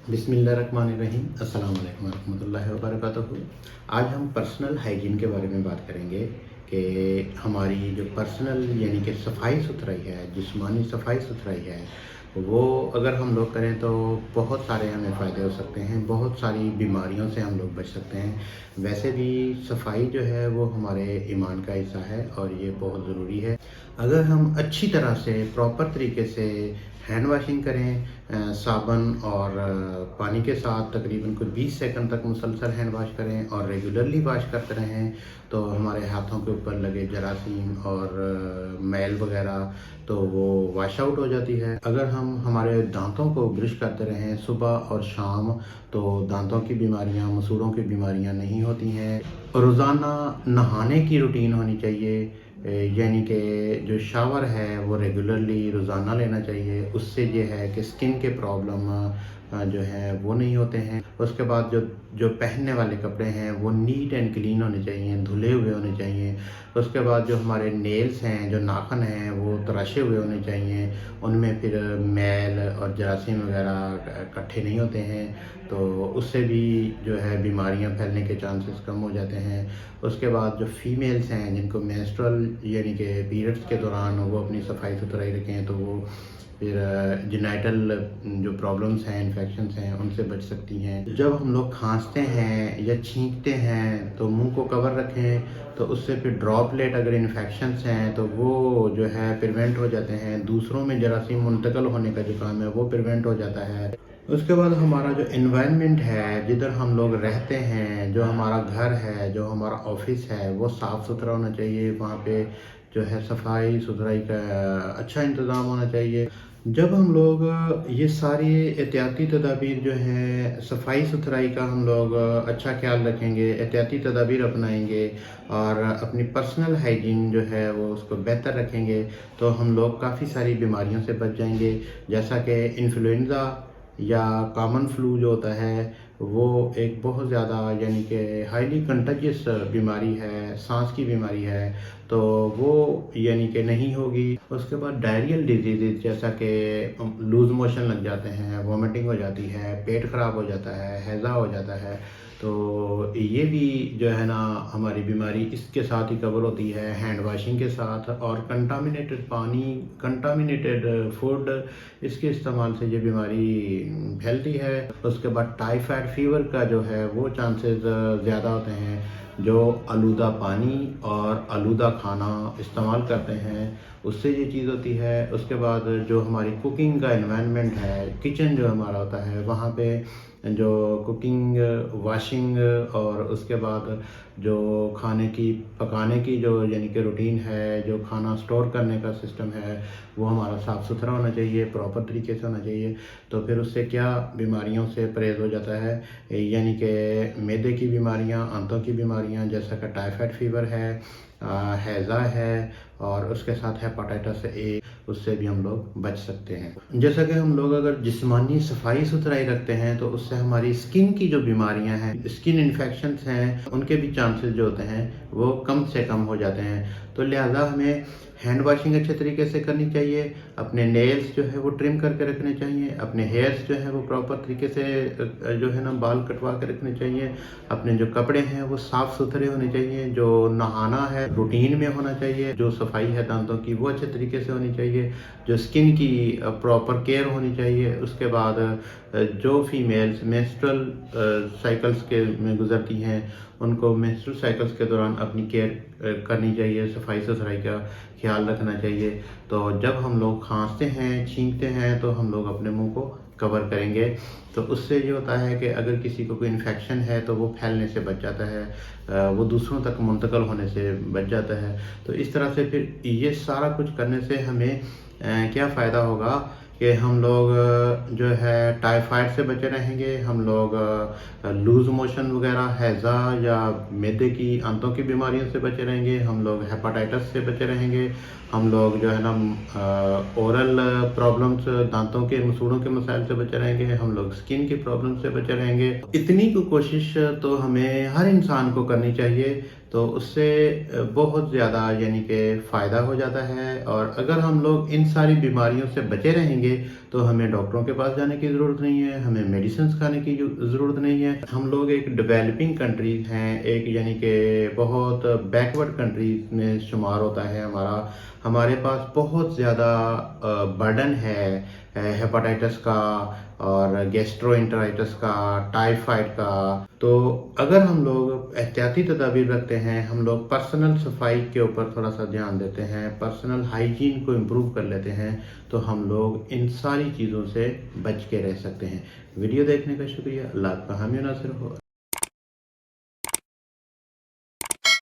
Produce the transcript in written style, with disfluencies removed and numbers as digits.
बिस्मिल्लाहिर्रहमानिर्रहीम। अस्सलाम वालेकुम रहमतुल्लाहि व बरकातहू। आज हम पर्सनल हाइजीन के बारे में बात करेंगे कि हमारी जो पर्सनल यानी कि सफाई सुथराई है, जिस्मानी सफाई सुथराई है, वो अगर हम लोग करें तो बहुत सारे हमें फ़ायदे हो सकते हैं, बहुत सारी बीमारियों से हम लोग बच सकते हैं। वैसे भी सफाई जो है वो हमारे ईमान का हिस्सा है और ये बहुत ज़रूरी है। अगर हम अच्छी तरह से प्रॉपर तरीके से हैंड वाशिंग करें, साबुन और पानी के साथ तकरीबन कोई 20 सेकंड तक मुसलसल हैंड वाश करें और रेगुलरली वाश करते रहें, तो हमारे हाथों के ऊपर लगे जरासीम और मैल वगैरह तो वो वाश आउट हो जाती है। अगर हम हमारे दांतों को ब्रश करते रहें सुबह और शाम, तो दांतों की बीमारियां, मसूड़ों की बीमारियां नहीं होती हैं। रोज़ाना नहाने की रूटीन होनी चाहिए, यानी कि जो शावर है वो रेगुलरली रोज़ाना लेना चाहिए। उससे ये है कि स्किन के प्रॉब्लम जो है वो नहीं होते हैं। उसके बाद जो जो पहनने वाले कपड़े हैं वो नीट एंड क्लीन होने चाहिए, धुले हुए होने चाहिए। उसके बाद जो हमारे नेल्स हैं, जो नाखून हैं, वो तराशे हुए होने चाहिए। उनमें फिर मैल और जरासीम वगैरह इकट्ठे नहीं होते हैं, तो उससे भी जो है बीमारियां फैलने के चांसेस कम हो जाते हैं। उसके बाद जो फीमेल्स हैं जिनको मेंस्ट्रुअल यानी कि पीरियड्स के दौरान वो अपनी सफाई सुथराई रखें, तो वो फिर जेनाइटल जो प्रॉब्लम्स हैं, इन्फेक्शंस हैं, उनसे बच सकती हैं। जब हम लोग खांसते हैं या छींकते हैं तो मुंह को कवर रखें, तो उससे फिर ड्रॉपलेट अगर इन्फेक्शंस हैं तो वो जो है प्रिवेंट हो जाते हैं। दूसरों में जरासीम मुंतकिल होने का जो काम है वो प्रिवेंट हो जाता है। उसके बाद हमारा जो एनवायरनमेंट है, जिधर हम लोग रहते हैं, जो हमारा घर है, जो हमारा ऑफिस है, वो साफ़ सुथरा होना चाहिए। वहाँ पे जो है सफाई सुथराई का अच्छा इंतज़ाम होना चाहिए। जब हम लोग ये सारी एहतियाती तदाबीर जो हैं, सफाई सुथराई का हम लोग अच्छा ख्याल रखेंगे, एहतियाती तदाबीर अपनाएंगे और अपनी पर्सनल हाइजीन जो है वो उसको बेहतर रखेंगे, तो हम लोग काफ़ी सारी बीमारियों से बच जाएंगे। जैसा कि इन्फ्लुएंज़ा या कॉमन फ्लू जो होता है, वो एक बहुत ज़्यादा यानी कि हाईली कंटेजियस बीमारी है, सांस की बीमारी है, तो वो यानी कि नहीं होगी। उसके बाद डायरियल डिजीज़ जैसा कि लूज़ मोशन लग जाते हैं, वॉमिटिंग हो जाती है, पेट ख़राब हो जाता है, हैज़ा हो जाता है, तो ये भी जो है ना हमारी बीमारी इसके साथ ही कवर होती है, हैंड वाशिंग के साथ। और कंटामिनेटेड पानी, कंटामिनेटेड फूड, इसके इस्तेमाल से ये बीमारी फैलती है। उसके बाद टाइफाइड फीवर का जो है वो चांसेस ज़्यादा होते हैं, जो आलूदा पानी और आलूदा खाना इस्तेमाल करते हैं, उससे ये चीज़ होती है। उसके बाद जो हमारी कुकिंग का एनवायरनमेंट है, किचन जो हमारा होता है, वहाँ पे जो कुकिंग, वाशिंग और उसके बाद जो खाने की पकाने की जो यानी कि रूटीन है, जो खाना स्टोर करने का सिस्टम है, वो हमारा साफ़ सुथरा होना चाहिए, प्रॉपर तरीके से होना चाहिए। तो फिर उससे क्या बीमारियों से परहेज़ हो जाता है, यानी कि मैदे की बीमारियां, आंतों की बीमारियां जैसा कि टाइफाइड फीवर है, हैज़ा है और उसके साथ हेपाटाइटिस ए, उससे भी हम लोग बच सकते हैं। जैसा कि हम लोग अगर जिस्मानी सफाई सुथराई रखते हैं तो उससे हमारी स्किन की जो बीमारियां हैं, स्किन इन्फेक्शंस हैं, उनके भी चांसेस जो होते हैं वो कम से कम हो जाते हैं। तो लिहाजा हमें हैंड वाशिंग अच्छे तरीके से करनी चाहिए, अपने नेल्स जो है वो ट्रिम करके रखने चाहिए, अपने हेयर्स जो है वो प्रॉपर तरीके से जो है ना बाल कटवा के रखने चाहिए, अपने जो कपड़े हैं वो साफ़ सुथरे होने चाहिए, जो नहाना है रूटीन में होना चाहिए, जो सफाई है दांतों की वो अच्छे तरीके से होनी चाहिए, जो स्किन की प्रॉपर केयर होनी चाहिए। उसके बाद जो फीमेल्स मेंस्ट्रुअल साइकिल्स के में गुजरती हैं, उनको मेंस्ट्रुअल साइकिल्स के दौरान अपनी केयर करनी चाहिए, सफाई सुथराई का ख्याल रखना चाहिए। तो जब हम लोग खांसते हैं, छींकते हैं, तो हम लोग अपने मुंह को कवर करेंगे, तो उससे ये होता है कि अगर किसी को कोई इन्फेक्शन है तो वो फैलने से बच जाता है, वो दूसरों तक मुंतकिल होने से बच जाता है। तो इस तरह से फिर ये सारा कुछ करने से हमें क्या फ़ायदा होगा कि हम लोग जो है टाइफाइड से बचे रहेंगे, हम लोग लूज़ मोशन वगैरह, हैज़ा या मैदे की, आंतों की बीमारियों से बचे रहेंगे, हम लोग हेपाटाइटिस से बचे रहेंगे, हम लोग जो है ना ओरल प्रॉब्लम्स, दांतों के मसूड़ों के मसाइल से बचे रहेंगे, हम लोग स्किन की प्रॉब्लम से बचे रहेंगे। इतनी कोशिश तो हमें हर इंसान को करनी चाहिए। تو اس سے بہت زیادہ یعنی کہ فائدہ ہو جاتا ہے، اور اگر ہم لوگ ان ساری بیماریوں سے بچے رہیں گے تو ہمیں ڈاکٹروں کے پاس جانے کی ضرورت نہیں ہے، ہمیں میڈیسنز کھانے کی ضرورت نہیں ہے۔ ہم لوگ ایک ڈیولپنگ کنٹریز ہیں، ایک یعنی کہ بہت بیکورڈ کنٹریز میں شمار ہوتا ہے ہمارے پاس بہت زیادہ برڈن ہے ہیپاٹائٹس کا اور گیسٹرو انٹرائٹس کا، ٹائیفائڈ کا۔ تو اگر ہم لوگ احتیاطی تدابیر رکھتے ہیں، ہم لوگ پرسنل صفائی کے اوپر تھوڑا سا دھیان دیتے ہیں، پرسنل ہائیجین کو امپروو کر لیتے ہیں، تو ہم لوگ ان ساری چیزوں سے بچ کے رہ سکتے ہیں۔ ویڈیو دیکھنے کا شکریہ، اللہ آپ کا حامی و ناصر ہو۔